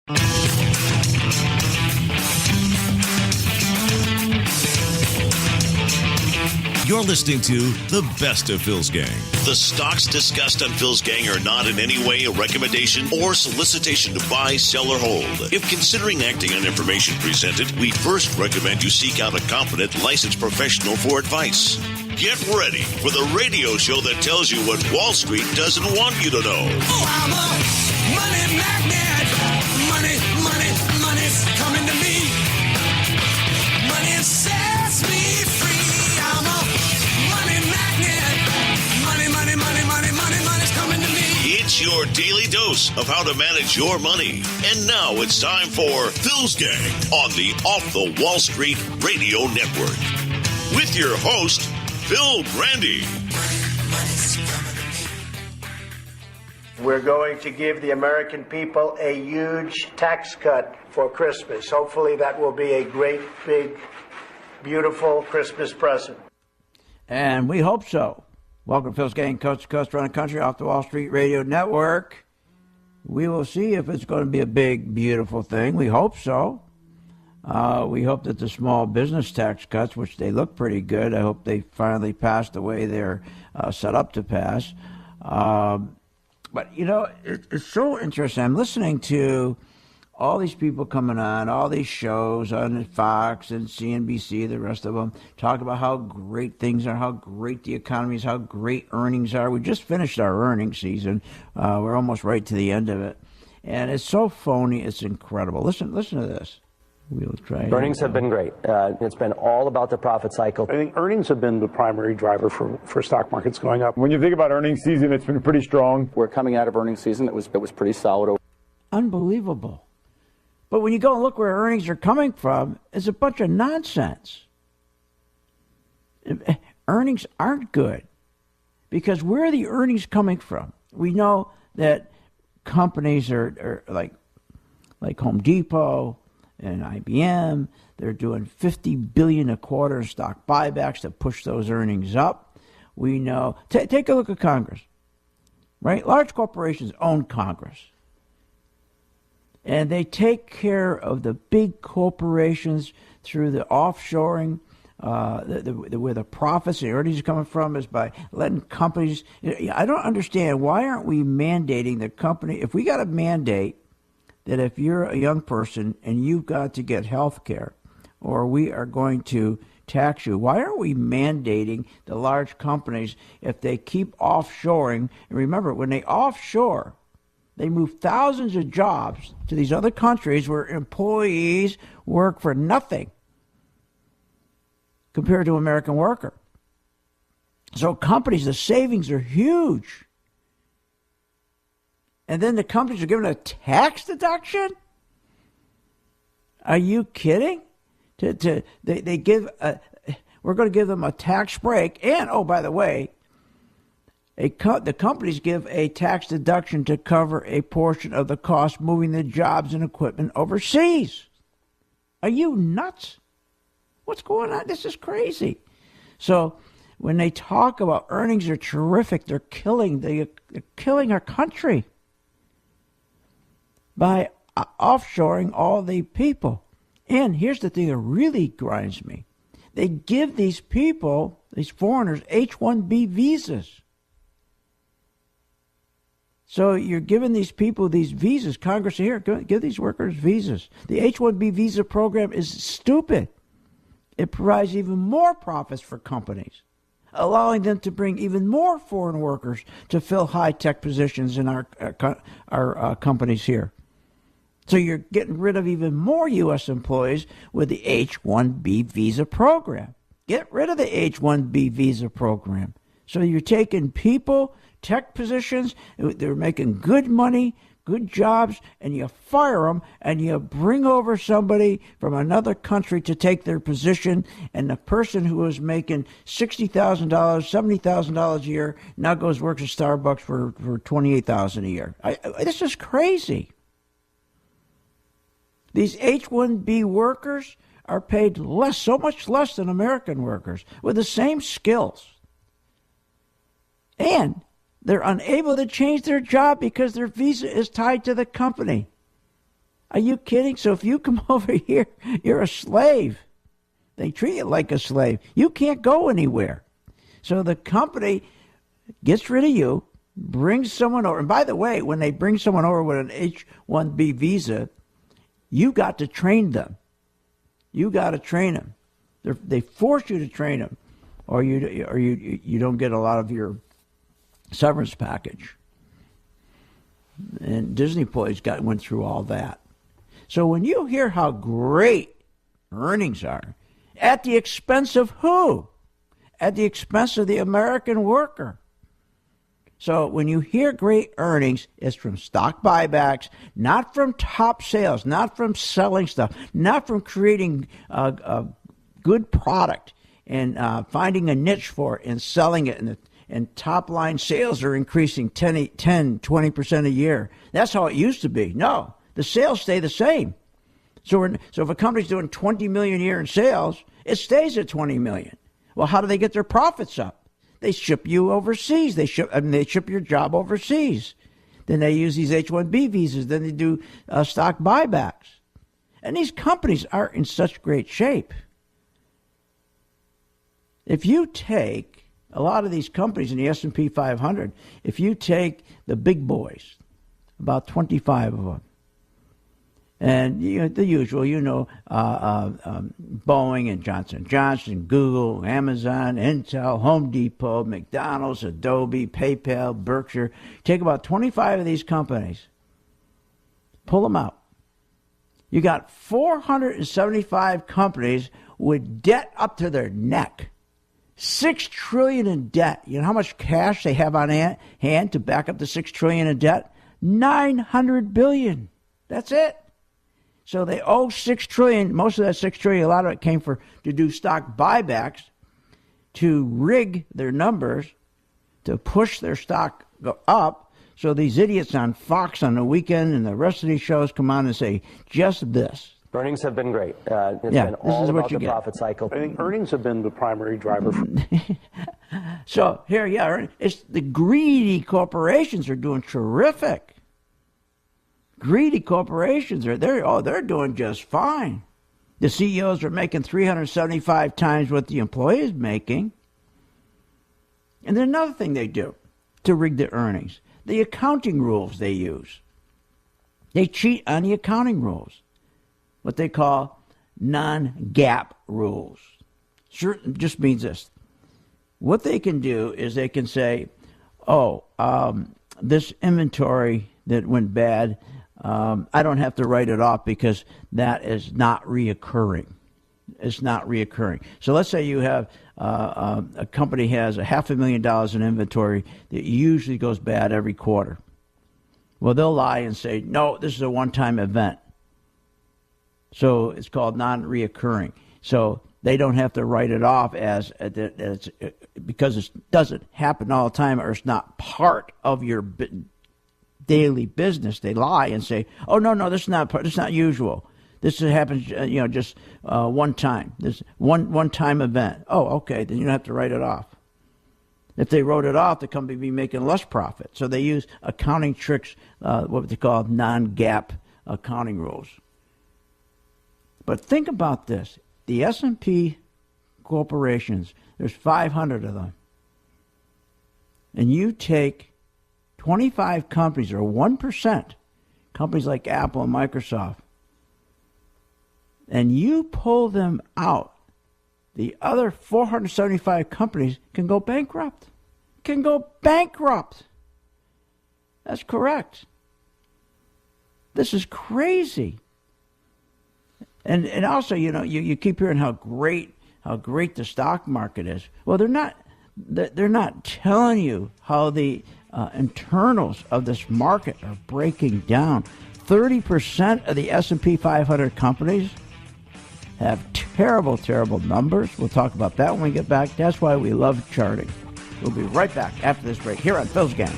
You're listening to The Best of Phil's Gang. The stocks discussed on Phil's Gang are not in any way a recommendation or solicitation to buy, sell, or hold. If considering acting on information presented, we first recommend you seek out a competent, licensed professional for advice. Get ready for the radio show that tells you what Wall Street doesn't want you to know. Oh, I'm a money magnet. Money, money, money's coming to me. Money sets me free. I'm a money magnet. Money, money, money, money, money, money's coming to me. It's your daily dose of how to manage your money. And now it's time for Phil's Gang on the Off the Wall Street Radio Network. With your host, Phil Brandy. We're going to give the American people a huge tax cut for Christmas. Hopefully that will be a great, big, beautiful Christmas present. And we hope so. Welcome to Phil's Gang, coast to coast around the country, off the Wall Street Radio Network. We will see if it's going to be a big, beautiful thing. We hope so. We hope that the small business tax cuts, which they look pretty good, I hope they finally pass the way they're set up to pass. But, you know, it's so interesting. I'm listening to all these people coming on, all these shows on Fox and CNBC, the rest of them, talk about how great things are, how great the economy is, how great earnings are. We just finished our earnings season. We're almost right to the end of it. And it's so phony, it's incredible. Listen to this. We'll try. Earnings have been great. It's been all about the profit cycle. I think earnings have been the primary driver for stock markets going up. When you think about earnings season, it's been pretty strong. We're coming out of earnings season. It was pretty solid. Unbelievable. But when you go and look where earnings are coming from, it's a bunch of nonsense. Earnings aren't good. Because where are the earnings coming from? We know that companies are like Home Depot and IBM, they're doing $50 billion a quarter in stock buybacks to push those earnings up. We know. Take a look at Congress, right? Large corporations own Congress. And they take care of the big corporations through the offshoring, where the profits and earnings are coming from is by letting companies. I don't understand, why aren't we mandating the company? If we got a mandate that if you're a young person and you've got to get health care, or we are going to tax you, why aren't we mandating the large companies, if they keep offshoring? And remember, when they offshore, they move thousands of jobs to these other countries where employees work for nothing compared to an American worker. So companies, the savings are huge. And then the companies are given a tax deduction? Are you kidding? They give we're going to give them a tax break. And, oh, by the way, the companies give a tax deduction to cover a portion of the cost moving the jobs and equipment overseas. Are you nuts? What's going on? This is crazy. So when they talk about earnings are terrific, they're killing our country by offshoring all the people. And here's the thing that really grinds me. They give these people, these foreigners, H-1B visas. So you're giving these people these visas. Congress here, give these workers visas. The H-1B visa program is stupid. It provides even more profits for companies, allowing them to bring even more foreign workers to fill high-tech positions in our companies here. So you're getting rid of even more U.S. employees with the H-1B visa program. Get rid of the H-1B visa program. So you're taking people, tech positions, they're making good money, good jobs, and you fire them, and you bring over somebody from another country to take their position, and the person who was making $60,000, $70,000 a year now works at Starbucks for $28,000 a year. This is crazy. These H-1B workers are paid less, so much less than American workers with the same skills. And they're unable to change their job because their visa is tied to the company. Are you kidding? So if you come over here, you're a slave. They treat you like a slave. You can't go anywhere. So the company gets rid of you, brings someone over. And by the way, when they bring someone over with an H-1B visa, you got to train them. You got to train them. They force you to train them, or you don't get a lot of your severance package. And Disney employees went through all that. So when you hear how great earnings are, at the expense of who? At the expense of the American worker. So when you hear great earnings, it's from stock buybacks, not from top sales, not from selling stuff, not from creating a good product and finding a niche for it and selling it. And top line sales are increasing 10, 20% a year. That's how it used to be. No, the sales stay the same. So if a company's doing $20 million a year in sales, it stays at $20 million. Well, how do they get their profits up? They ship you overseas. They ship your job overseas. Then they use these H-1B visas. Then they do stock buybacks. And these companies are in such great shape. If you take a lot of these companies in the S&P 500, if you take the big boys, about 25 of them, and the usual, Boeing and Johnson & Johnson, Google, Amazon, Intel, Home Depot, McDonald's, Adobe, PayPal, Berkshire. Take about 25 of these companies, pull them out. You got 475 companies with debt up to their neck. $6 trillion in debt. You know how much cash they have on hand to back up the $6 trillion in debt? $900 billion. That's it. So they owe $6 trillion. Most of that $6 trillion, a lot of it came to do stock buybacks, to rig their numbers, to push their stock up. So these idiots on Fox on the weekend and the rest of these shows come on and say just this. Earnings have been great. It's been all about the profit cycle. I think earnings have been the primary driver. So here, it's the greedy corporations are doing terrific. Greedy corporations they're doing just fine. The CEOs are making 375 times what the employee is making. And then another thing they do to rig the earnings, the accounting rules they use. They cheat on the accounting rules, what they call non-GAAP rules. Sure, it just means this. What they can do is they can say, this inventory that went bad, I don't have to write it off because that is not reoccurring. It's not reoccurring. So let's say you have a company has $500,000 in inventory that usually goes bad every quarter. Well, they'll lie and say, no, this is a one-time event. So it's called non-reoccurring. So they don't have to write it off as because it doesn't happen all the time, or it's not part of your daily business. They lie and say, "Oh no, this is not usual. This happens, just one time. This one time event. Oh, okay, then you don't have to write it off." If they wrote it off, the company would be making less profit. So they use accounting tricks, what they call non-GAAP accounting rules. But think about this: the S&P corporations, there's 500 of them, and you take 25 companies, or 1%, companies like Apple and Microsoft, and you pull them out, the other 475 companies can go bankrupt. That's correct. This is crazy. And also, you keep hearing how great the stock market is. Well, they're not telling you how the internals of this market are breaking down. 30% of the S&P 500 companies have terrible, terrible numbers. We'll talk about that when we get back. That's why we love charting. We'll be right back after this break here on Phil's Gang.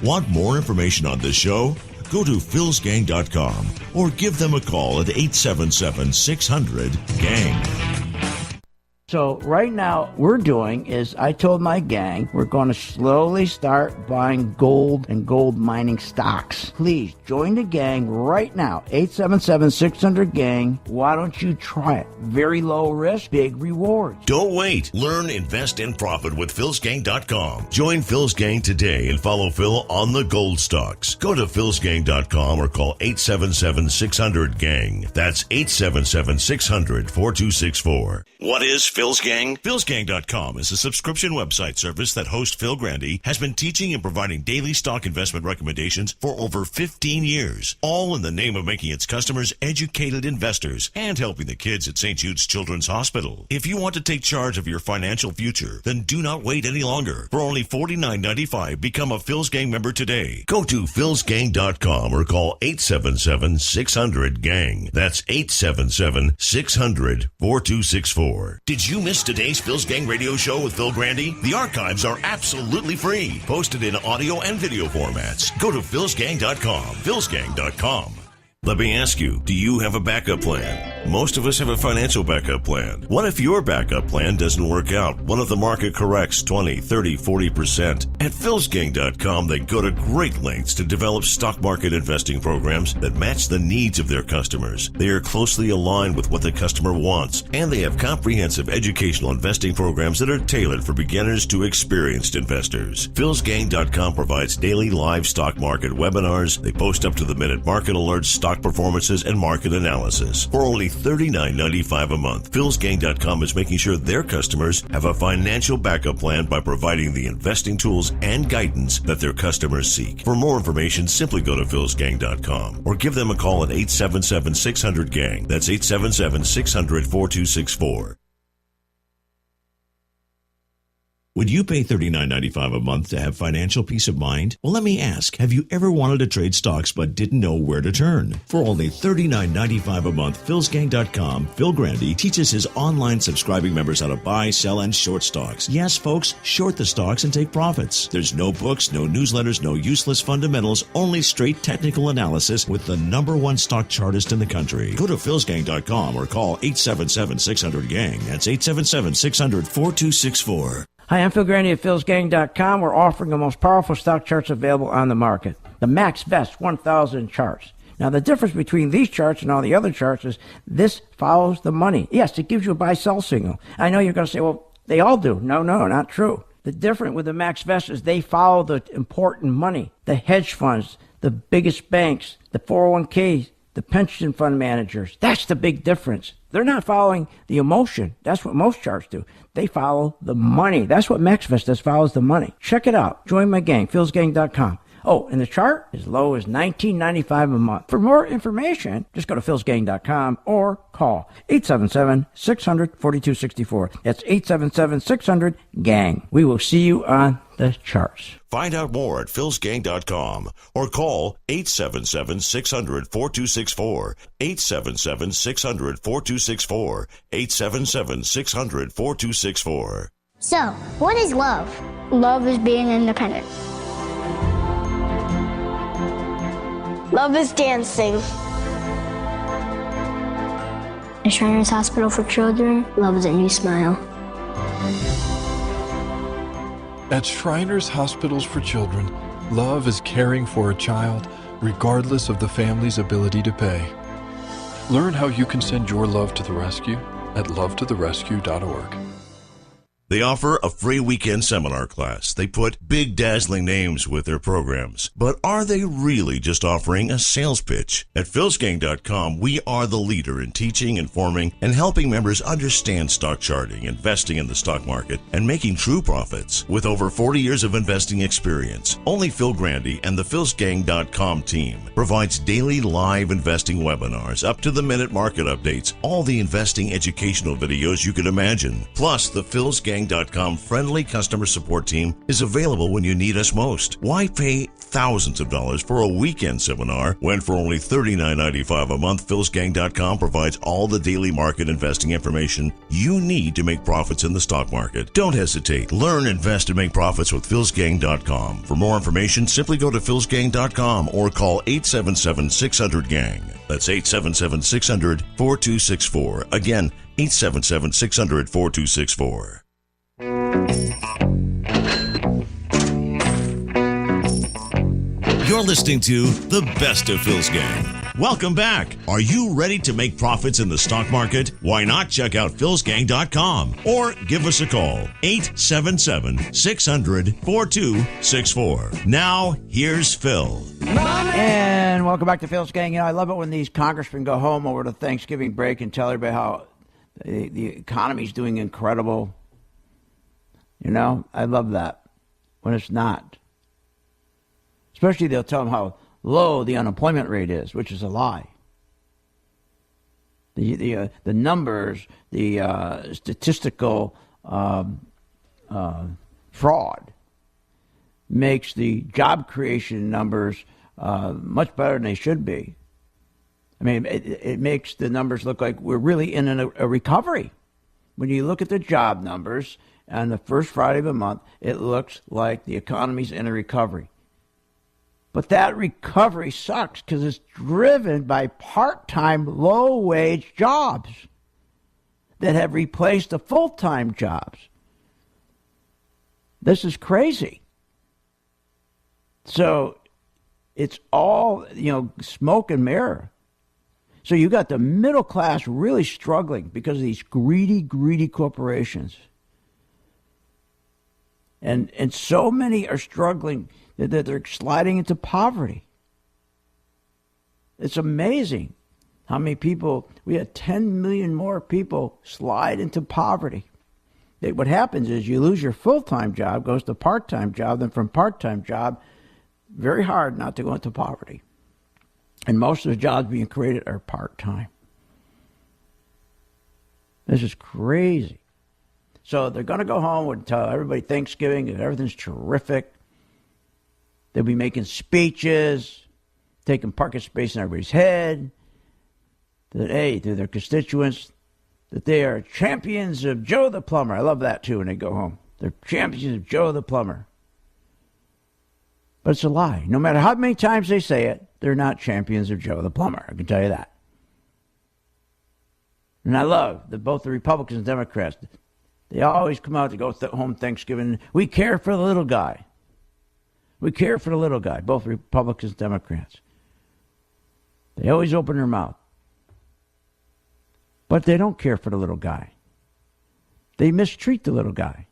Want more information on this show? Go to philsgang.com or give them a call at 877-600-GANG. So right now, we're doing is I told my gang we're going to slowly start buying gold and gold mining stocks. Please join the gang right now. 877-600-GANG. Why don't you try it? Very low risk, big rewards. Don't wait. Learn, invest, and profit with philsgang.com. Join Phil's Gang today and follow Phil on the gold stocks. Go to philsgang.com or call 877-600-GANG. That's 877-600-4264. What is Phil's Gang? philsgang.com is a subscription website service that host Phil Grandy has been teaching and providing daily stock investment recommendations for over 15 years, all in the name of making its customers educated investors and helping the kids at St. Jude's Children's Hospital. If you want to take charge of your financial future, then do not wait any longer. For only $49.95, become a Phil's Gang member today. Go to philsgang.com or call 877-600-GANG. That's 877-600-4264. Did you miss today's Phil's Gang radio show with Phil Grandy? The archives are absolutely free, posted in audio and video formats. Go to philsgang.com, philsgang.com. Let me ask you, do you have a backup plan? Most of us have a financial backup plan. What if your backup plan doesn't work out? What if the market corrects 20, 30, 40%? At philsgang.com, they go to great lengths to develop stock market investing programs that match the needs of their customers. They are closely aligned with what the customer wants, and they have comprehensive educational investing programs that are tailored for beginners to experienced investors. philsgang.com provides daily live stock market webinars. They post up-to-the-minute market alerts, stock performances, and market analysis. For only $39.95 a month, philsgang.com is making sure their customers have a financial backup plan by providing the investing tools and guidance that their customers seek. For more information, simply go to philsgang.com or give them a call at 877-600-GANG. That's 877-600-4264. Would you pay $39.95 a month to have financial peace of mind? Well, let me ask, have you ever wanted to trade stocks but didn't know where to turn? For only $39.95 a month, philsgang.com, Phil Grandy teaches his online subscribing members how to buy, sell, and short stocks. Yes, folks, short the stocks and take profits. There's no books, no newsletters, no useless fundamentals, only straight technical analysis with the #1 stock chartist in the country. Go to philsgang.com or call 877-600-GANG. That's 877-600-4264. Hi, I'm Phil Grandy at philsgang.com. We're offering the most powerful stock charts available on the market, the Max Best 1000 charts. Now, the difference between these charts and all the other charts is this follows the money. Yes, it gives you a buy-sell signal. I know you're going to say, well, they all do. No, not true. The difference with the Max Best is they follow the important money, the hedge funds, the biggest banks, the 401ks, the pension fund managers. That's the big difference. They're not following the emotion. That's what most charts do. They follow the money. That's what MaxVest does, follows the money. Check it out. Join my gang, philsgang.com. Oh, and the chart is low as $19.95 a month. For more information, just go to philsgang.com or call 877-600-4264. That's 877-600-GANG. We will see you on the charts. Find out more at philsgang.com or call 877-600-4264, 877-600-4264, 877-600-4264. So, what is love? Love is being independent. Love is dancing. At Shriners Hospital for Children, love is a new smile. At Shriners Hospitals for Children, love is caring for a child regardless of the family's ability to pay. Learn how you can send your love to the rescue at lovetotherescue.org. They offer a free weekend seminar class. They put big dazzling names with their programs. But are they really just offering a sales pitch? At philsgang.com, we are the leader in teaching, informing, and helping members understand stock charting, investing in the stock market, and making true profits. With over 40 years of investing experience, only Phil Grandy and the philsgang.com team provides daily live investing webinars, up-to-the-minute market updates, all the investing educational videos you could imagine. Plus, the philsgang.com friendly customer support team is available when you need us most. Why pay thousands of dollars for a weekend seminar when for only $39.95 a month, philsgang.com provides all the daily market investing information you need to make profits in the stock market? Don't hesitate. Learn, invest, and make profits with philsgang.com. For more information, simply go to philsgang.com or call 877-600-GANG. That's 877-600-4264. Again, 877-600-4264. You're listening to The Best of Phil's Gang. Welcome back. Are you ready to make profits in the stock market? Why not check out philsgang.com or give us a call, 877-600-4264. Now, here's Phil. And welcome back to Phil's Gang. You know, I love it when these congressmen go home over the Thanksgiving break and tell everybody how the economy's doing incredible. You know, I love that when it's not. Especially they'll tell them how low the unemployment rate is, which is a lie. The numbers, the statistical fraud makes the job creation numbers much better than they should be. I mean, it makes the numbers look like we're really in a recovery. When you look at the job numbers on the first Friday of a month, it looks like the economy's in a recovery. But that recovery sucks because it's driven by part-time, low-wage jobs that have replaced the full-time jobs. This is crazy. So it's all, smoke and mirror. So you got the middle class really struggling because of these greedy corporations. And so many are struggling that they're sliding into poverty. It's amazing how many people, we had 10 million more people slide into poverty. What happens is you lose your full-time job, goes to part-time job, then from part-time job, very hard not to go into poverty. And most of the jobs being created are part-time. This is crazy. So they're going to go home and tell everybody Thanksgiving and everything's terrific. They'll be making speeches, taking parking space in everybody's head, that, hey, to their constituents, that they are champions of Joe the Plumber. I love that, too, when they go home. They're champions of Joe the Plumber. But it's a lie. No matter how many times they say it, they're not champions of Joe the Plumber. I can tell you that. And I love that both the Republicans and Democrats, they always come out to go home Thanksgiving. We care for the little guy. We care for the little guy, both Republicans and Democrats. They always open their mouth. But they don't care for the little guy. They mistreat the little guy.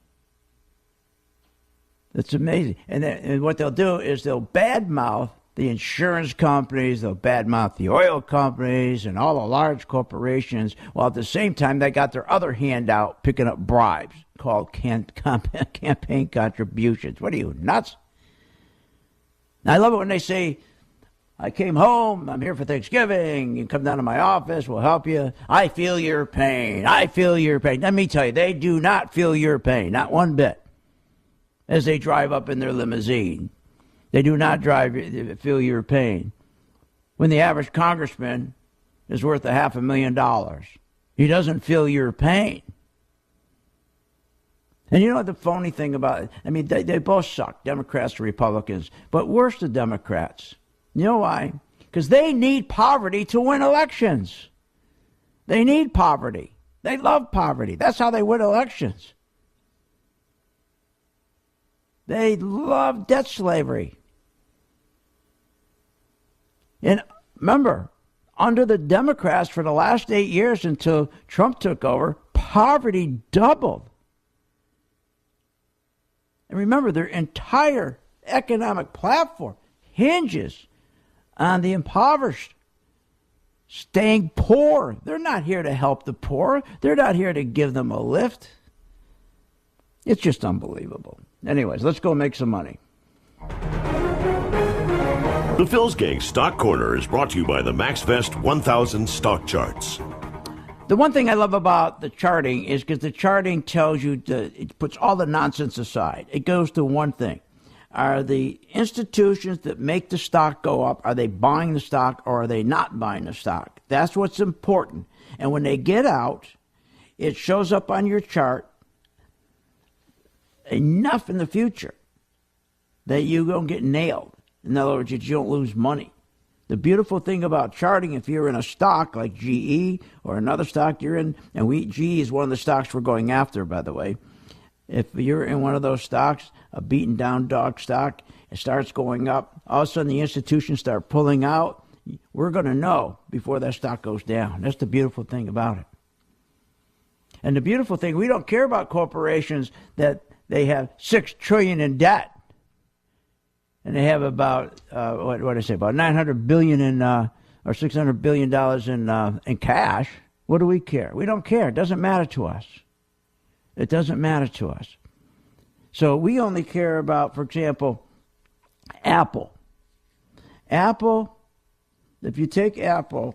It's amazing. And what they'll do is they'll badmouth the insurance companies, they'll badmouth the oil companies and all the large corporations, while at the same time they got their other hand out picking up bribes called campaign contributions. What are you, nuts? I love it when they say, I came home, I'm here for Thanksgiving, you come down to my office, we'll help you. I feel your pain. I feel your pain. Let me tell you, they do not feel your pain, not one bit, as they drive up in their limousine. They do not feel your pain. When the average congressman is worth $500,000, he doesn't feel your pain. And you know what the phony thing about it? I mean, they both suck, Democrats and Republicans, but worse the Democrats. You know why? Because they need poverty to win elections. They need poverty. They love poverty. That's how they win elections. They love debt slavery. And remember, under the Democrats for the last 8 years until Trump took over, poverty doubled. And remember, their entire economic platform hinges on the impoverished staying poor. They're not here to help the poor. They're not here to give them a lift. It's just unbelievable. Anyways, let's go make some money. The Phil's Gang Stock Corner is brought to you by the MaxVest 1000 Stock Charts. The one thing I love about the charting is because the charting tells you, it puts all the nonsense aside. It goes to one thing. Are the institutions that make the stock go up, are they buying the stock or are they not buying the stock? That's what's important. And when they get out, it shows up on your chart enough in the future that you don't get nailed. In other words, you don't lose money. The beautiful thing about charting, if you're in a stock like GE or another stock you're in, and GE is one of the stocks we're going after, by the way. If you're in one of those stocks, a beaten down dog stock, it starts going up, all of a sudden the institutions start pulling out, we're going to know before that stock goes down. That's the beautiful thing about it. And the beautiful thing, we don't care about corporations that they have $6 trillion in debt. And they have about what did I say? About $900 billion or $600 billion in cash. What do we care? We don't care. It doesn't matter to us. It doesn't matter to us. So we only care about, for example, Apple. Apple. If you take Apple,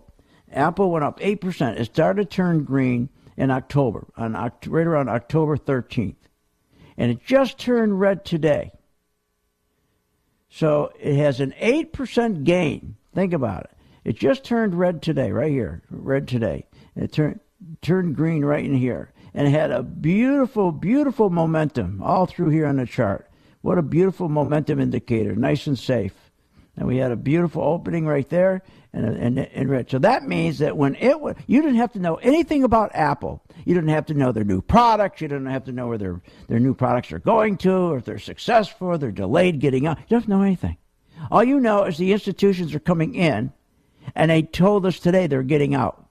Apple went up 8%. It started to turn green in October, right around October 13th, and it just turned red today. So it has an 8% gain. Think about it. It just turned red today, right here, red today. And it turned green right in here. And it had a beautiful, beautiful momentum all through here on the chart. What a beautiful momentum indicator, nice and safe. And we had a beautiful opening right there and red. So that means that when you didn't have to know anything about Apple. You didn't have to know their new products. You didn't have to know where their new products are going to, or if they're successful, or they're delayed getting out. You don't have to know anything. All you know is the institutions are coming in, and they told us today they're getting out.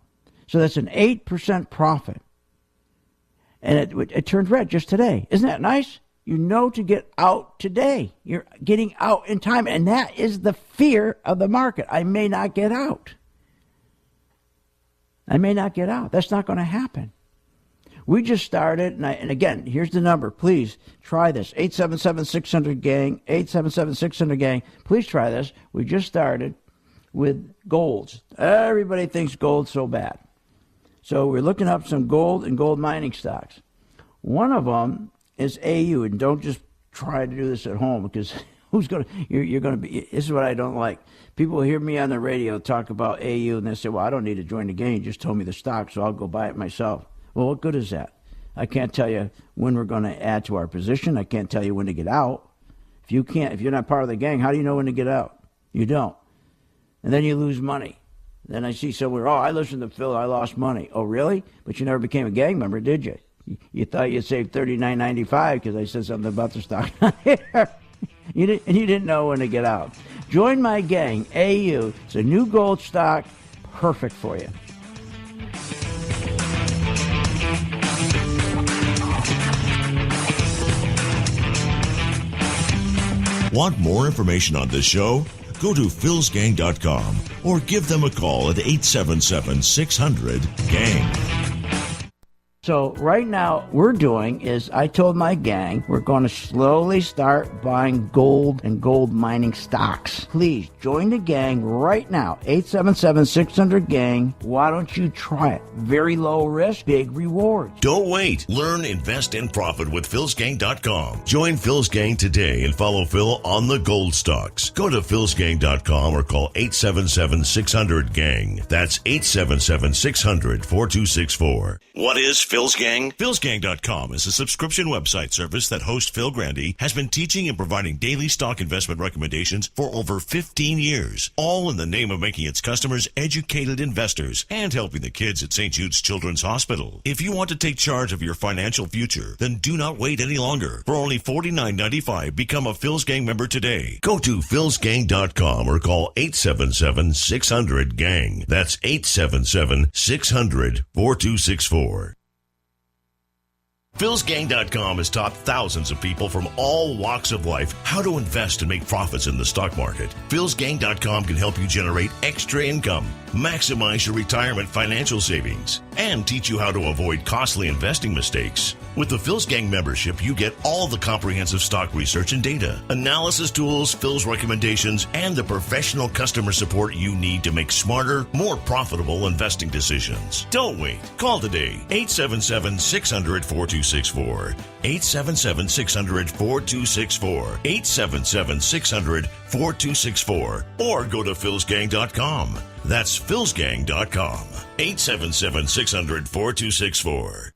So that's an 8% profit. And it turned red just today. Isn't that nice? You know to get out today. You're getting out in time, and that is the fear of the market. I may not get out. I may not get out. That's not going to happen. We just started, and again, here's the number. Please try this. 877-600-GANG, 877-600-GANG. Please try this. We just started with golds. Everybody thinks gold's so bad. So we're looking up some gold and gold mining stocks. One of them is AU, and don't just try to do this at home, because you're going to be, this is what I don't like. People hear me on the radio talk about AU, and they say, well, I don't need to join the gang. You just told me the stock, so I'll go buy it myself. Well, what good is that? I can't tell you when we're going to add to our position. I can't tell you when to get out. If you're not part of the gang, how do you know when to get out? You don't. And then you lose money. Then I see somewhere, I listened to Phil, I lost money. Oh, really? But you never became a gang member, did you? You thought you saved $39.95 because I said something about the stock. You didn't know when to get out. Join my gang, AU. It's a new gold stock, perfect for you. Want more information on this show? Go to philsgang.com or give them a call at 877-600-GANG. So right now, we're doing is I told my gang we're going to slowly start buying gold and gold mining stocks. Please join the gang right now. 877-600-GANG. Why don't you try it? Very low risk, big rewards. Don't wait. Learn, invest, and profit with philsgang.com. Join Phil's Gang today and follow Phil on the gold stocks. Go to philsgang.com or call 877-600-GANG. That's 877-600-4264. What is Phil's Gang? philsgang.com is a subscription website service that host Phil Grandy has been teaching and providing daily stock investment recommendations for over 15 years, all in the name of making its customers educated investors and helping the kids at St. Jude's Children's Hospital. If you want to take charge of your financial future, then do not wait any longer. For only $49.95, become a Phil's Gang member today. Go to philsgang.com or call 877-600-GANG. That's 877-600-4264. philsgang.com has taught thousands of people from all walks of life how to invest and make profits in the stock market. philsgang.com can help you generate extra income, maximize your retirement financial savings, and teach you how to avoid costly investing mistakes. With the Phil's Gang membership, you get all the comprehensive stock research and data, analysis tools, Phil's recommendations, and the professional customer support you need to make smarter, more profitable investing decisions. Don't wait. Call today, 877-600-4264. 877-600-4264. 877-600-4264. Or go to philsgang.com. That's philsgang.com. 877-600-4264.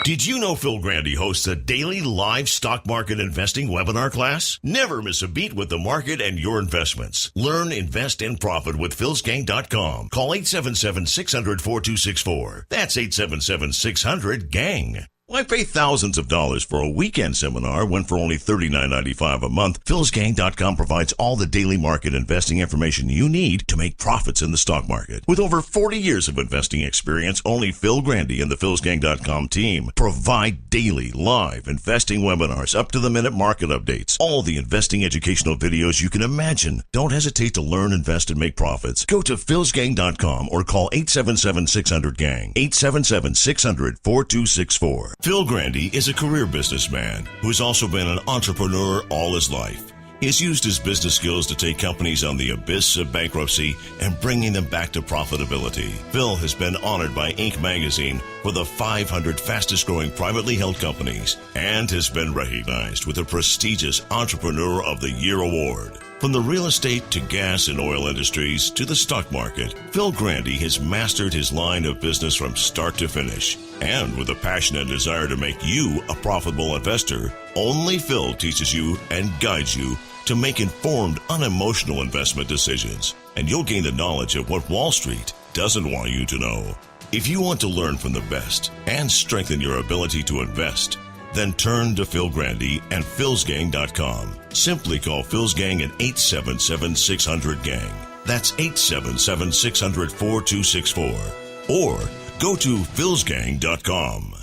Did you know Phil Grandy hosts a daily live stock market investing webinar class? Never miss a beat with the market and your investments. Learn, invest, and profit with philsgang.com. Call 877-600-4264. That's 877-600-GANG. Why pay thousands of dollars for a weekend seminar when for only $39.95 a month, philsgang.com provides all the daily market investing information you need to make profits in the stock market. With over 40 years of investing experience, only Phil Grandy and the philsgang.com team provide daily live investing webinars, up-to-the-minute market updates, all the investing educational videos you can imagine. Don't hesitate to learn, invest, and make profits. Go to philsgang.com or call 877-600-GANG, 877-600-4264. Phil Grandy is a career businessman who has also been an entrepreneur all his life. He has used his business skills to take companies on the abyss of bankruptcy and bringing them back to profitability. Phil has been honored by Inc. magazine for the 500 fastest growing privately held companies and has been recognized with a prestigious Entrepreneur of the Year award. From the real estate to gas and oil industries to the stock market, Phil Grandy has mastered his line of business from start to finish. And with a passion and desire to make you a profitable investor, only Phil teaches you and guides you to make informed, unemotional investment decisions. And you'll gain the knowledge of what Wall Street doesn't want you to know. If you want to learn from the best and strengthen your ability to invest, then turn to Phil Grandy and philsgang.com. Simply call Phil's Gang at 877-600-GANG. That's 877-600-4264. Or go to philsgang.com.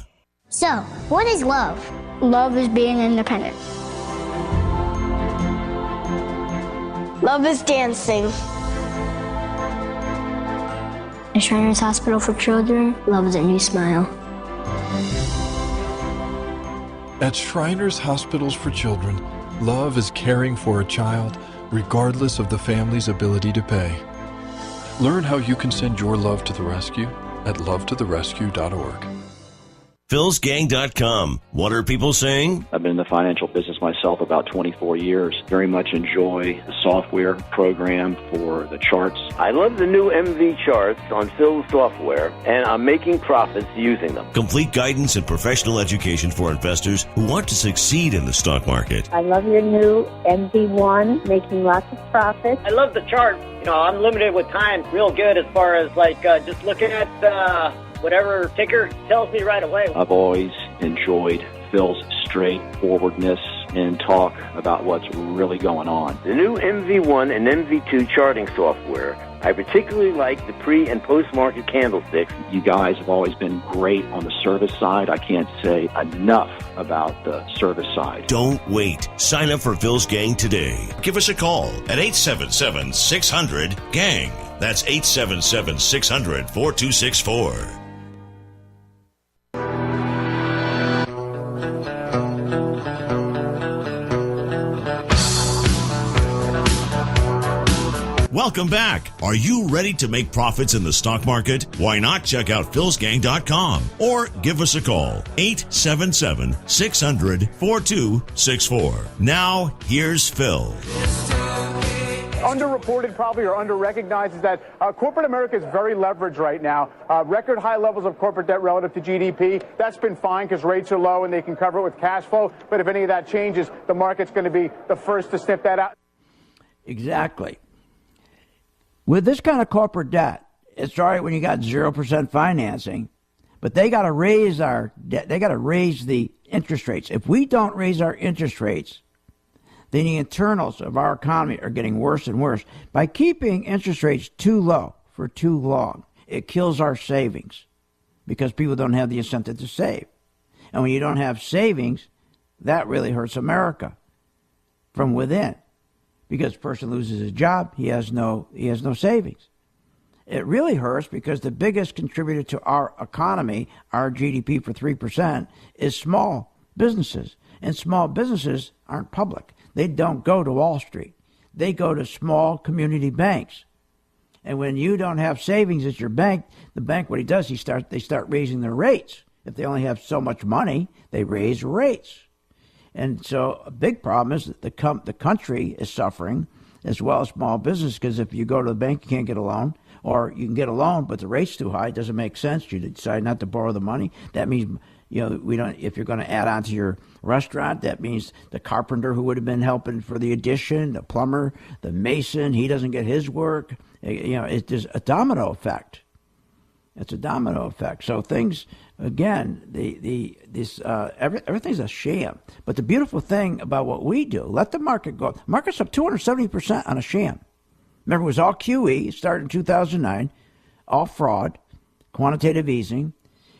So, what is love? Love is being independent. Love is dancing. At Shriners Hospital for Children, love is a new smile. At Shriners Hospitals for Children, love is caring for a child regardless of the family's ability to pay. Learn how you can send your love to the rescue at lovetotherescue.org. philsgang.com. What are people saying? I've been in the financial business myself about 24 years. Very much enjoy the software program for the charts. I love the new MV charts on Phil's software, and I'm making profits using them. Complete guidance and professional education for investors who want to succeed in the stock market. I love your new MV1, making lots of profits. I love the chart. You know, I'm limited with time, real good as far as just looking at whatever ticker tells me right away. I've always enjoyed Phil's straightforwardness and talk about what's really going on. The new MV1 and MV2 charting software. I particularly like the pre- and post-market candlesticks. You guys have always been great on the service side. I can't say enough about the service side. Don't wait. Sign up for Phil's Gang today. Give us a call at 877-600-GANG. That's 877-600-4264. Welcome back. Are you ready to make profits in the stock market? Why not check out philsgang.com or give us a call, 877-600-4264. Now, here's Phil. Underreported probably or underrecognized is that corporate America is very leveraged right now. Record high levels of corporate debt relative to GDP. That's been fine because rates are low and they can cover it with cash flow. But if any of that changes, the market's going to be the first to sniff that out. Exactly. With this kind of corporate debt, it's all right when you got 0% financing, but they got to raise our debt. They got to raise the interest rates. If we don't raise our interest rates, then the internals of our economy are getting worse and worse. By keeping interest rates too low for too long, it kills our savings because people don't have the incentive to save. And when you don't have savings, that really hurts America from within. Because a person loses his job, he has no savings. It really hurts because the biggest contributor to our economy, our GDP for 3%, is small businesses. And small businesses aren't public. They don't go to Wall Street. They go to small community banks. And when you don't have savings at your bank, the bank, what he does, they start raising their rates. If they only have so much money, they raise rates. And so a big problem is that the country is suffering, as well as small business, because if you go to the bank, you can't get a loan, or you can get a loan, but the rate's too high. It doesn't make sense. You decide not to borrow the money. That means we don't. If you're going to add on to your restaurant, that means the carpenter who would have been helping for the addition, the plumber, the mason, he doesn't get his work. It's just a domino effect. It's a domino effect. So things, again, everything's a sham. But the beautiful thing about what we do, let the market go. Market's up 270% on a sham. Remember, it was all QE. It started in 2009, all fraud, quantitative easing.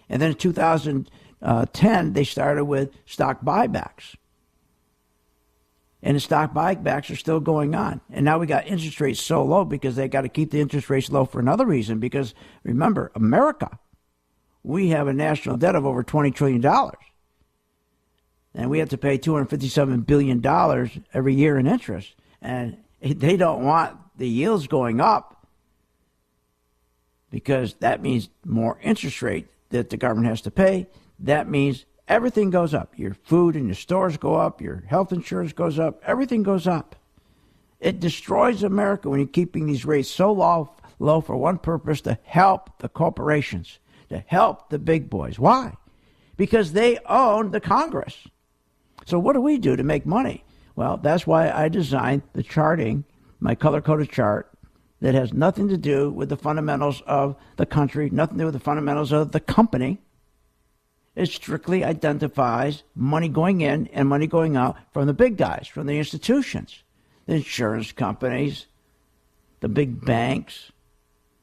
And then in 2010, they started with stock buybacks. And the stock buybacks are still going on. And now we got interest rates so low because they got to keep the interest rates low for another reason. Because remember, America, we have a national debt of over $20 trillion. And we have to pay $257 billion every year in interest. And they don't want the yields going up because that means more interest rate that the government has to pay. That means everything goes up. Your food in your stores go up. Your health insurance goes up. Everything goes up. It destroys America when you're keeping these rates so low for one purpose, to help the corporations, to help the big boys. Why? Because they own the Congress. So what do we do to make money? Well, that's why I designed the charting, my color-coded chart, that has nothing to do with the fundamentals of the country, nothing to do with the fundamentals of the company. It strictly identifies money going in and money going out from the big guys, from the institutions, the insurance companies, the big banks,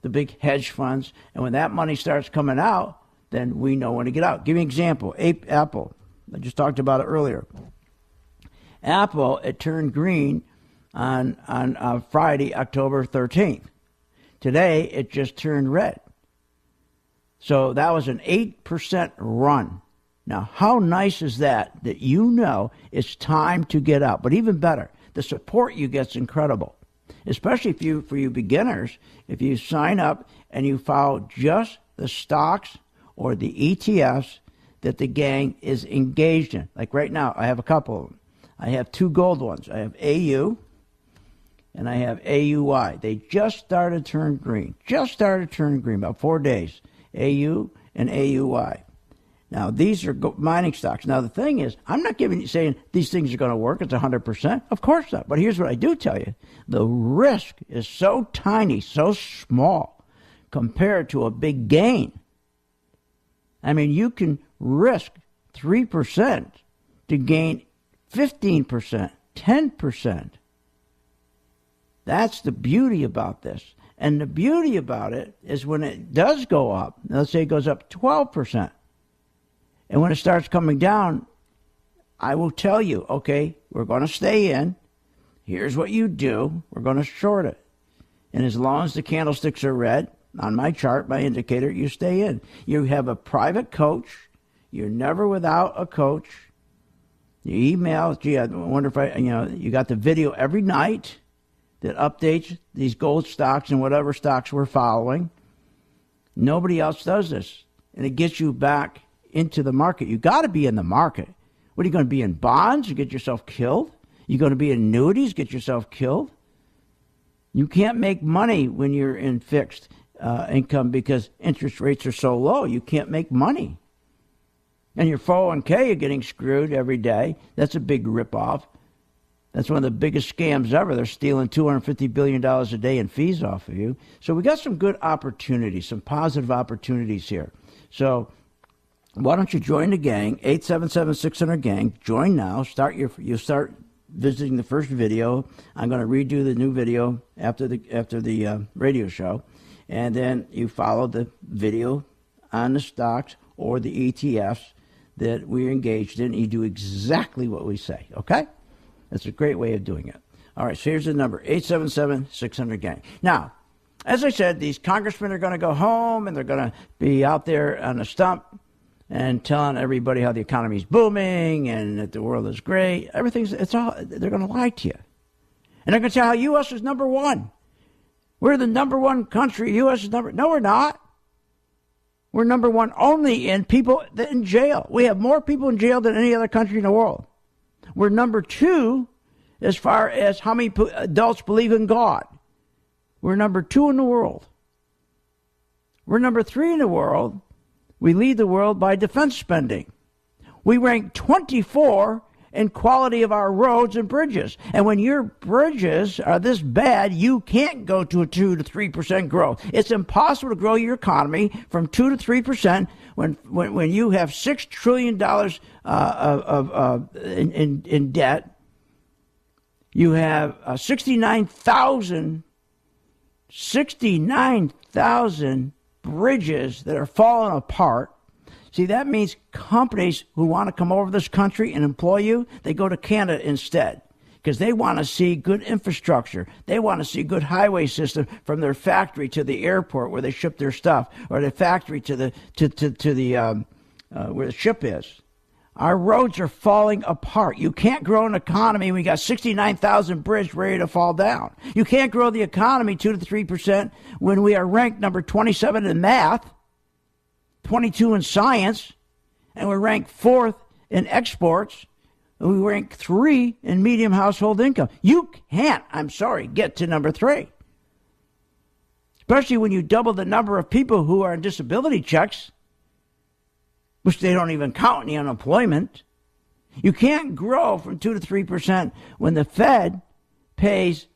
the big hedge funds. And when that money starts coming out, then we know when to get out. Give you an example. Apple. I just talked about it earlier. Apple, it turned green on Friday, October 13th. Today, it just turned red. So that was an 8% run. Now, how nice is that you know it's time to get out? But even better, the support you get is incredible, especially for you beginners. If you sign up and you follow just the stocks or the ETFs that the gang is engaged in. Like right now, I have a couple of them. I have two gold ones. I have AU and I have AUY. They just started to turn green. About 4 days. AU and AUY. Now, these are mining stocks. Now, the thing is, I'm not saying these things are going to work. It's 100%. Of course not. But here's what I do tell you. The risk is so tiny, so small, compared to a big gain. I mean, you can risk 3% to gain 15%, 10%. That's the beauty about this. And the beauty about it is when it does go up, let's say it goes up 12%, and when it starts coming down, I will tell you, okay, we're going to stay in. Here's what you do. We're going to short it. And as long as the candlesticks are red, on my chart, my indicator, you stay in. You have a private coach. You're never without a coach. You email, gee, I wonder if you got the video every night that updates these gold stocks and whatever stocks we're following. Nobody else does this. And it gets you back into the market. You got to be in the market. What are you going to be in bonds? You get yourself killed? You're going to be in annuities? Get yourself killed? You can't make money when you're in fixed income because interest rates are so low. You can't make money. And your 401k, you're getting screwed every day. That's a big ripoff. That's one of the biggest scams ever. They're stealing $250 billion a day in fees off of you. So we got some good opportunities, some positive opportunities here. So why don't you join the gang, 877-600-GANG. Join now. You start visiting the first video. I'm going to redo the new video after the radio show. And then you follow the video on the stocks or the ETFs that we're engaged in. You do exactly what we say, okay? That's a great way of doing it. All right, so here's the number, 877-600-GANG. Now, as I said, these congressmen are going to go home and they're going to be out there on the stump and telling everybody how the economy's booming and that the world is great. They're going to lie to you. And they're going to tell how U.S. is number one. We're the number one country. U.S. is no, we're not. We're number one only in people in jail. We have more people in jail than any other country in the world. We're number two as far as how many adults believe in God. We're number two in the world. We're number three in the world. We lead the world by defense spending. We rank 24 in quality of our roads and bridges. And when your bridges are this bad, you can't go to a 2 to 3% growth. It's impossible to grow your economy from 2 to 3% when you have $6 trillion in debt. You have 69,000 bridges that are falling apart. See, that means companies who want to come over this country and employ you, they go to Canada instead because they want to see good infrastructure. They want to see good highway system from their factory to the airport where they ship their stuff, or the factory to the where the ship is. Our roads are falling apart. You can't grow an economy when you got 69,000 bridges ready to fall down. You can't grow the economy 2 to 3% when we are ranked number 27 in math, 22 in science, and we're ranked 4th in exports, and we rank 3 in medium household income. You can't, I'm sorry, get to number 3. Especially when you double the number of people who are on disability checks, which they don't even count in the unemployment. You can't grow from 2 to 3% when the Fed pays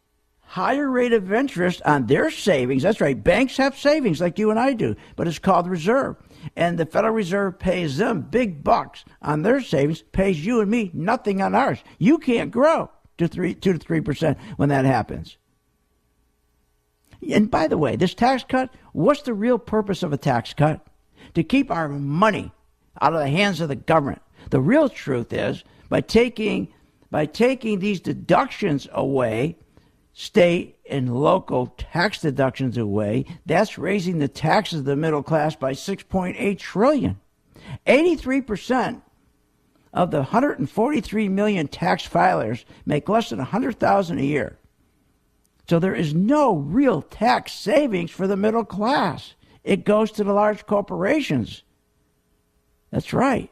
higher rate of interest on their savings. That's right, banks have savings like you and I do, but it's called reserve. And the Federal Reserve pays them big bucks on their savings, pays you and me nothing on ours. You can't grow to 2 to 3% when that happens. And by the way, this tax cut, what's the real purpose of a tax cut? To keep our money out of the hands of the government. The real truth is, by taking these deductions away, state and local tax deductions away, that's raising the taxes of the middle class by $6.8 trillion. 83% of the 143 million tax filers make less than $100,000 a year. So there is no real tax savings for the middle class. It goes to the large corporations. That's right.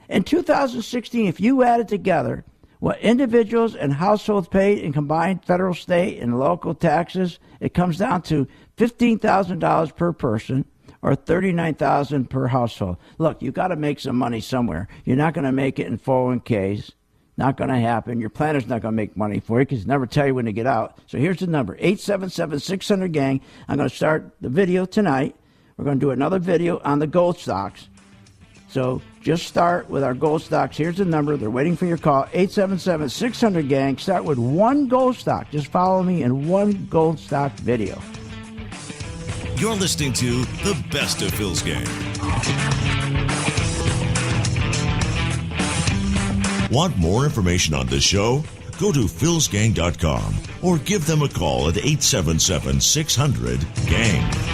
In 2016, if you added together what individuals and households paid in combined federal, state, and local taxes, it comes down to $15,000 per person or $39,000 per household. Look, you got to make some money somewhere. You're not going to make it in 401ks. Not going to happen. Your planner's not going to make money for you because he'll never tell you when to get out. So here's the number, 877-600-GANG. I'm going to start the video tonight. We're going to do another video on the gold stocks. So just start with our gold stocks. Here's the number. They're waiting for your call. 877-600-GANG. Start with one gold stock. Just follow me in one gold stock video. You're listening to the best of Phil's Gang. Want more information on this show? Go to philsgang.com or give them a call at 877-600-GANG.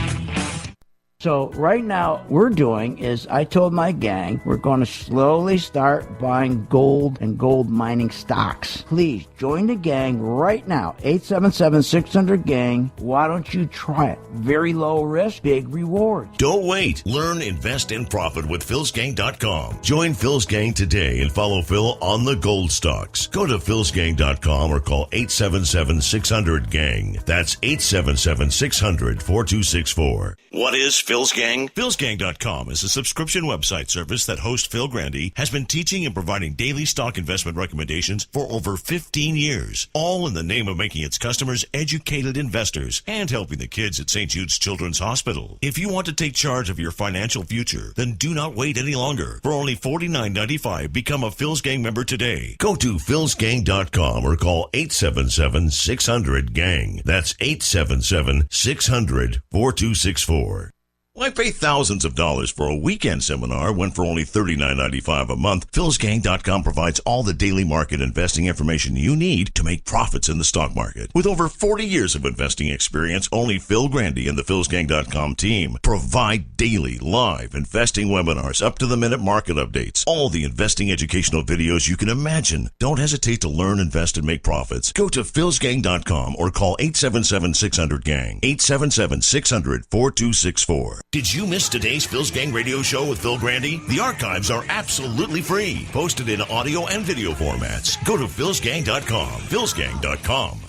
So right now, we're doing is I told my gang we're going to slowly start buying gold and gold mining stocks. Please join the gang right now. 877-600-GANG. Why don't you try it? Very low risk, big rewards. Don't wait. Learn, invest, and profit with philsgang.com. Join Phil's Gang today and follow Phil on the gold stocks. Go to philsgang.com or call 877-600-GANG. That's 877-600-4264. What is Phil's Gang? philsgang.com is a subscription website service that host Phil Grandy has been teaching and providing daily stock investment recommendations for over 15 years, all in the name of making its customers educated investors and helping the kids at St. Jude's Children's Hospital. If you want to take charge of your financial future, then do not wait any longer. For only $49.95, become a Phil's Gang member today. Go to philsgang.com or call 877-600-GANG. That's 877-600-4264. Why pay thousands of dollars for a weekend seminar when for only $39.95 a month, philsgang.com provides all the daily market investing information you need to make profits in the stock market. With over 40 years of investing experience, only Phil Grandy and the philsgang.com team provide daily live investing webinars, up-to-the-minute market updates, all the investing educational videos you can imagine. Don't hesitate to learn, invest, and make profits. Go to philsgang.com or call 877-600-GANG, 877-600-4264. Did you miss today's Phil's Gang radio show with Phil Grandy? The archives are absolutely free, posted in audio and video formats. Go to philsgang.com, philsgang.com.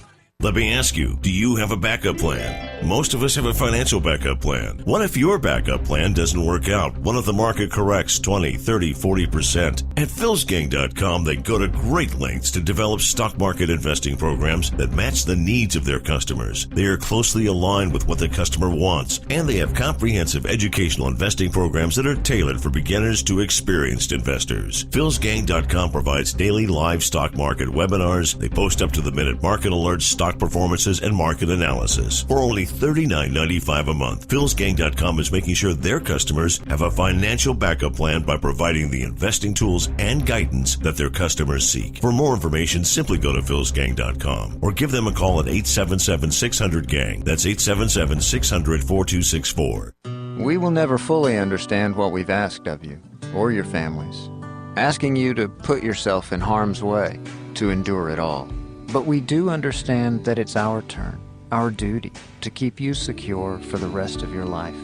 Let me ask you, do you have a backup plan? Most of us have a financial backup plan. What if your backup plan doesn't work out? What if the market corrects 20, 30, 40%? At philsgang.com, they go to great lengths to develop stock market investing programs that match the needs of their customers. They are closely aligned with what the customer wants, and they have comprehensive educational investing programs that are tailored for beginners to experienced investors. philsgang.com provides daily live stock market webinars. They post up-to-the-minute market alerts, stock performances, and market analysis. For only $39.95 a month, philsgang.com is making sure their customers have a financial backup plan by providing the investing tools and guidance that their customers seek. For more information, simply go to philsgang.com or give them a call at 877-600-GANG. That's 877-600-4264. We will never fully understand what we've asked of you or your families, asking you to put yourself in harm's way to endure it all. But we do understand that it's our turn, our duty, to keep you secure for the rest of your life.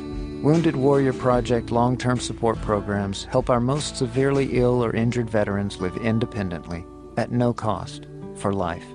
Wounded Warrior Project long-term support programs help our most severely ill or injured veterans live independently, at no cost, for life,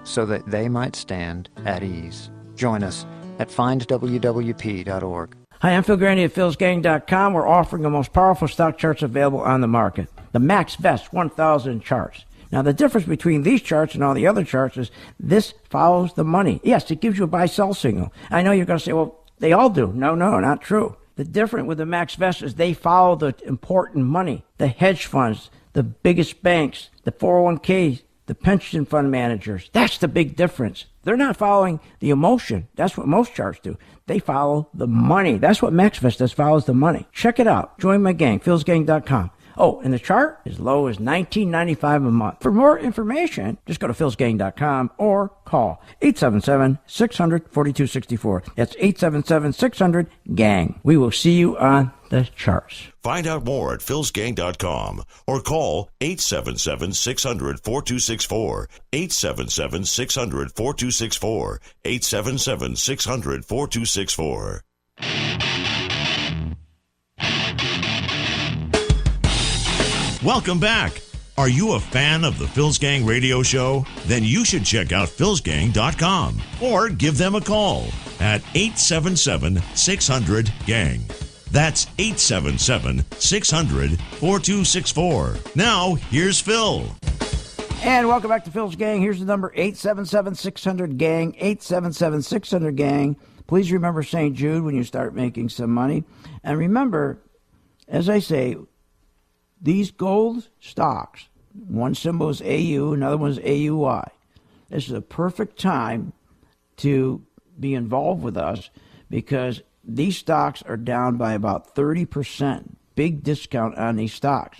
so that they might stand at ease. Join us at findwwp.org. Hi, I'm Phil Grandy at philsgang.com. We're offering the most powerful stock charts available on the market, the Max Vest 1000 charts. Now, the difference between these charts and all the other charts is this follows the money. Yes, it gives you a buy-sell signal. I know you're going to say, well, they all do. No, not true. The difference with the Max Vest is they follow the important money, the hedge funds, the biggest banks, the 401ks, the pension fund managers. That's the big difference. They're not following the emotion. That's what most charts do. They follow the money. That's what Max Vest does, follows the money. Check it out. Join my gang, philsgang.com. Oh, and the chart is low as $19.95 a month. For more information, just go to philsgang.com or call 877-600-4264. That's 877-600-GANG. We will see you on the charts. Find out more at philsgang.com or call 877-600-4264, 877-600-4264, 877-600-4264. Welcome back. Are you a fan of the Phil's Gang radio show? Then you should check out philsgang.com or give them a call at 877-600-GANG. That's 877-600-4264. Now, here's Phil. And welcome back to Phil's Gang. Here's the number, 877-600-GANG, 877-600-GANG. Please remember St. Jude when you start making some money. And remember, as I say, these gold stocks, one symbol is AU, another one is AUY. This is a perfect time to be involved with us because these stocks are down by about 30%. Big discount on these stocks.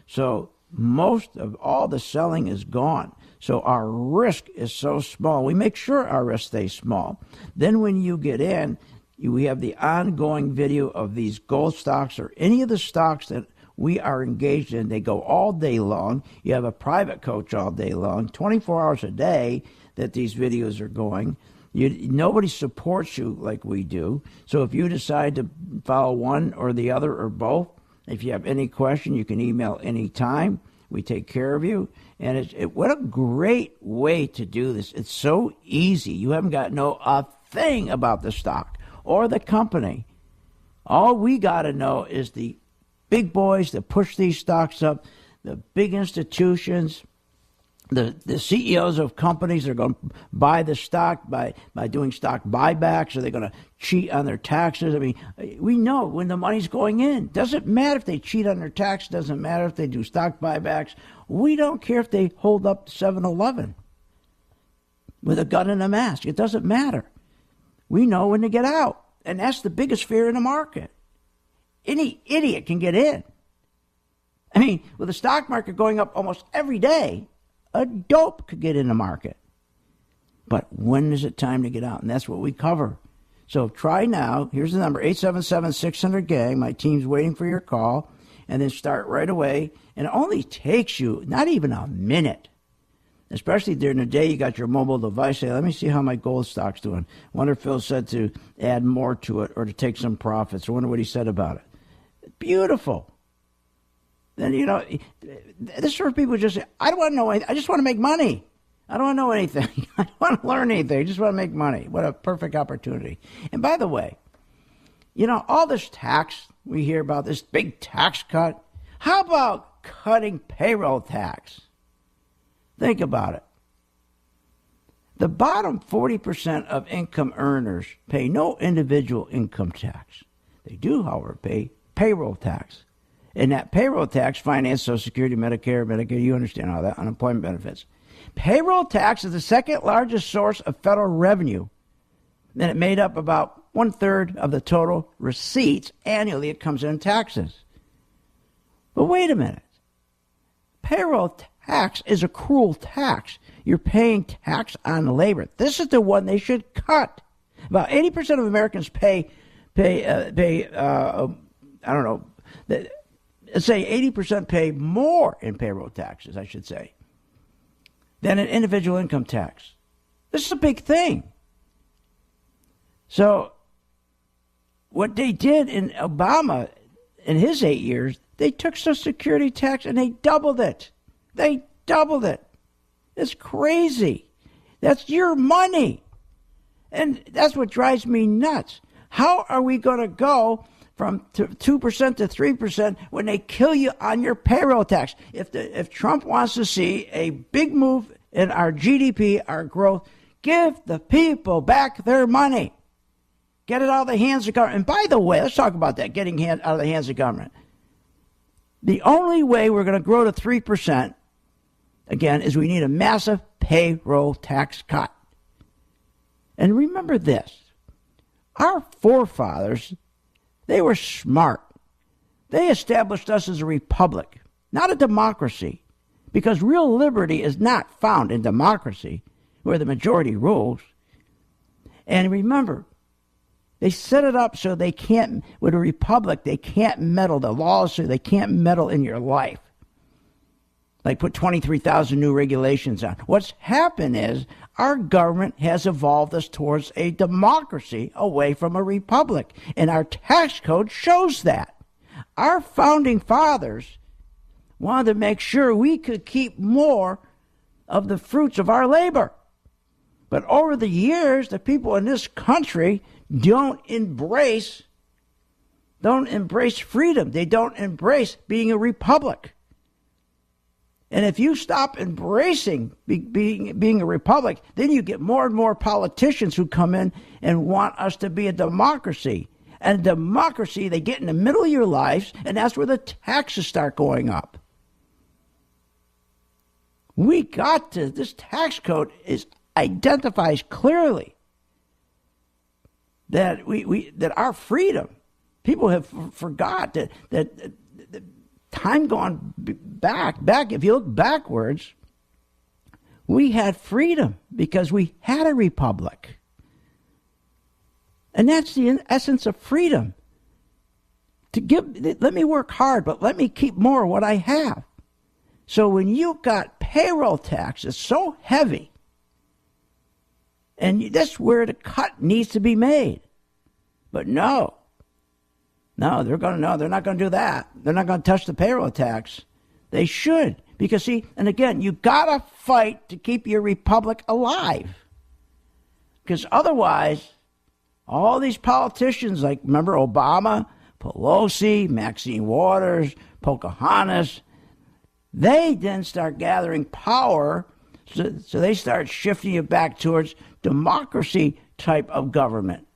So most of all the selling is gone. So our risk is so small. We make sure our risk stays small. Then when you get in, we have the ongoing video of these gold stocks or any of the stocks that we are engaged in. They go all day long. You have a private coach all day long, 24 hours a day that these videos are going. Nobody supports you like we do. So if you decide to follow one or the other or both, if you have any question, you can email anytime. We take care of you. And what a great way to do this. It's so easy. You haven't got to know a thing about the stock or the company. All we got to know is the big boys that push these stocks up, the big institutions, the CEOs of companies are going to buy the stock by doing stock buybacks. Are they going to cheat on their taxes? I mean, we know when the money's going in. Doesn't matter if they cheat on their tax. Doesn't matter if they do stock buybacks. We don't care if they hold up 7-Eleven with a gun and a mask. It doesn't matter. We know when to get out. And that's the biggest fear in the market. Any idiot can get in. I mean, with the stock market going up almost every day, a dope could get in the market. But when is it time to get out? And that's what we cover. So try now. Here's the number, 877-600-GANG. My team's waiting for your call. And then start right away. And it only takes you not even a minute. Especially during the day, you got your mobile device. Say, let me see how my gold stock's doing. I wonder if Phil said to add more to it or to take some profits. I wonder what he said about it. Beautiful. Then, this sort of people just say, I don't want to know anything. I just want to make money. I don't want to know anything. I don't want to learn anything. I just want to make money. What a perfect opportunity. And by the way, you know, all this tax we hear about, this big tax cut, how about cutting payroll tax? Think about it. The bottom 40% of income earners pay no individual income tax. They do, however, pay payroll tax. And that payroll tax finances Social Security, Medicare, you understand all that, unemployment benefits. Payroll tax is the second largest source of federal revenue. Then it made up about 1/3 of the total receipts annually it comes in taxes. But wait a minute. Payroll tax is a cruel tax. You're paying tax on labor. This is the one they should cut. About 80% of Americans pay let's say 80% pay more in payroll taxes, I should say, than an individual income tax. This is a big thing. So what they did in Obama in his 8 years, they took Social Security tax and they doubled it. They doubled it. It's crazy. That's your money. And that's what drives me nuts. How are we going to go from 2% to 3% when they kill you on your payroll tax? If Trump wants to see a big move in our GDP, our growth, give the people back their money. Get it out of the hands of government. And by the way, let's talk about that, getting out of the hands of government. The only way we're going to grow to 3%, again, is we need a massive payroll tax cut. And remember this. Our forefathers, they were smart. They established us as a republic, not a democracy, because real liberty is not found in democracy, where the majority rules. And remember, they set it up so they can't, with a republic, they can't meddle. The laws so they can't meddle in your life. Like put 23,000 new regulations on. What's happened is our government has evolved us towards a democracy away from a republic. And our tax code shows that. Our founding fathers wanted to make sure we could keep more of the fruits of our labor. But over the years, the people in this country don't embrace freedom. They don't embrace being a republic. And if you stop embracing being a republic, then you get more and more politicians who come in and want us to be a democracy. And democracy, they get in the middle of your lives, and that's where the taxes start going up. This tax code identifies clearly that that our freedom, people have forgot that time gone back, if you look backwards, we had freedom because we had a republic. And that's the essence of freedom. Let me work hard, but let me keep more of what I have. So when you got payroll taxes so heavy, and that's where the cut needs to be made. But no, they're not going to do that. They're not going to touch the payroll tax. They should. Because, see, and again, you got to fight to keep your republic alive. Because otherwise, all these politicians, like, remember Obama, Pelosi, Maxine Waters, Pocahontas, they then start gathering power, so they start shifting it back towards democracy type of government.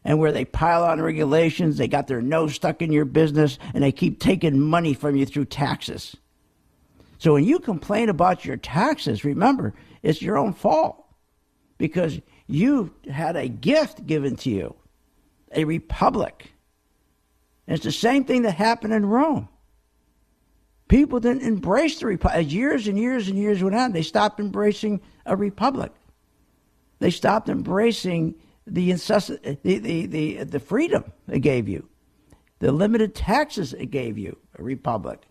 And where they pile on regulations, they got their nose stuck in your business, and they keep taking money from you through taxes. So when you complain about your taxes, remember, it's your own fault. Because you had a gift given to you, a republic. And it's the same thing that happened in Rome. People didn't embrace the republic. As years and years and years went on, they stopped embracing a republic. They stopped embracing the freedom it gave you, the limited taxes it gave you, a republic.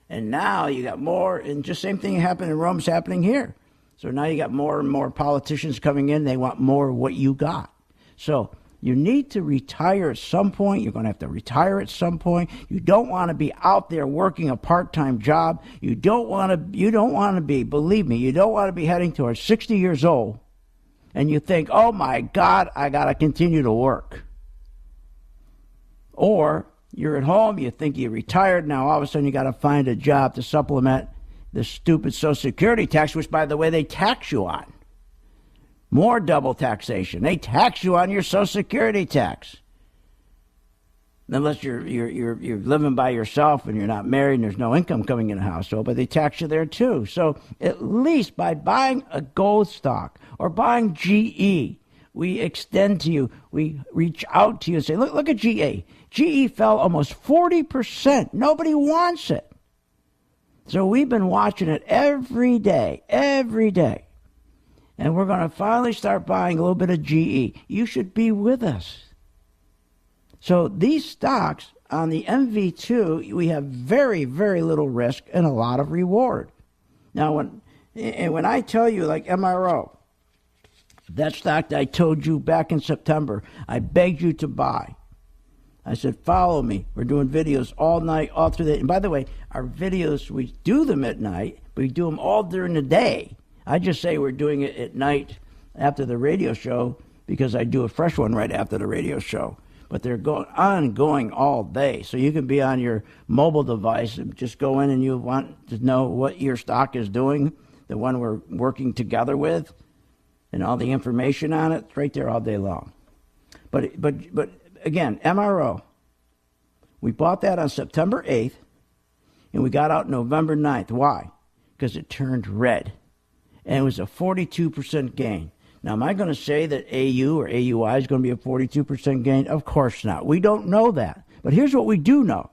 And now you got more, and just same thing happened in Rome is happening here. So now you got more and more politicians coming in. They want more of what you got. So You need to retire at some point. You're going to have to retire at some point. You don't want to be out there working a part-time job. You don't want to be, believe me, you don't want to be heading towards 60 years old and you think, oh my God, I got to continue to work. Or you're at home, you think you're retired, now all of a sudden you got to find a job to supplement the stupid Social Security tax, which, by the way, they tax you on. More double taxation. They tax you on your Social Security tax. Unless you're living by yourself and you're not married and there's no income coming in the household, but they tax you there too. So at least by buying a gold stock or buying GE, we extend to you, we reach out to you and say, look at GE. GE fell almost 40%. Nobody wants it. So we've been watching it every day. And we're going to finally start buying a little bit of GE. You should be with us. So these stocks on the MV2, we have very, very little risk and a lot of reward. Now, when I tell you, like MRO, that stock that I told you back in September, I begged you to buy. I said, follow me. We're doing videos all night, all through the day. And by the way, our videos, we do them at night, but we do them all during the day. I just say we're doing it at night after the radio show because I do a fresh one right after the radio show. But they're ongoing all day. So you can be on your mobile device and just go in and you want to know what your stock is doing, the one we're working together with, and all the information on it. It's right there all day long. But again, MRO, we bought that on September 8th, and we got out November 9th. Why? Because it turned red. And it was a 42% gain. Now, am I going to say that AU or AUI is going to be a 42% gain? Of course not. We don't know that. But here's what we do know.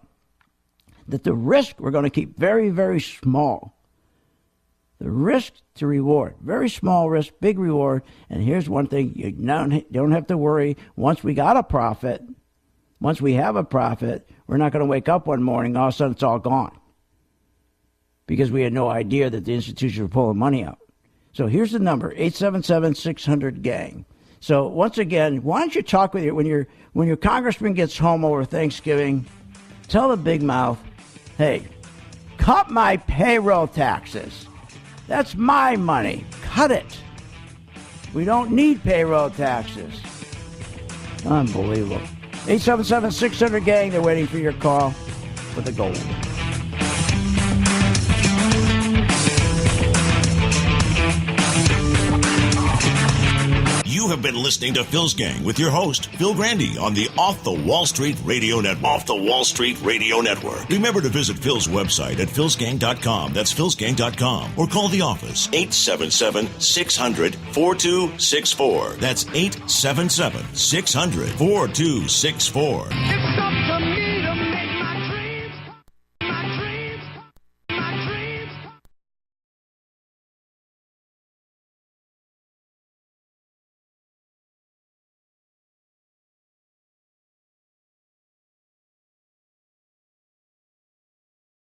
That the risk we're going to keep very, very small. The risk to reward. Very small risk, big reward. And here's one thing. You don't have to worry. Once we got a profit, once we have a profit, we're not going to wake up one morning, all of a sudden it's all gone. Because we had no idea that the institutions were pulling money out. So here's the number, 877-600-GANG. So once again, why don't you talk with when your congressman gets home over Thanksgiving, tell the big mouth, hey, cut my payroll taxes. That's my money. Cut it. We don't need payroll taxes. Unbelievable. 877-600-GANG. They're waiting for your call for the gold. You have been listening to Phil's Gang with your host, Phil Grandy, on the Off the Wall Street Radio Network. Off the Wall Street Radio Network. Remember to visit Phil's website at philsgang.com. That's philsgang.com. Or call the office, 877-600-4264. That's 877-600-4264.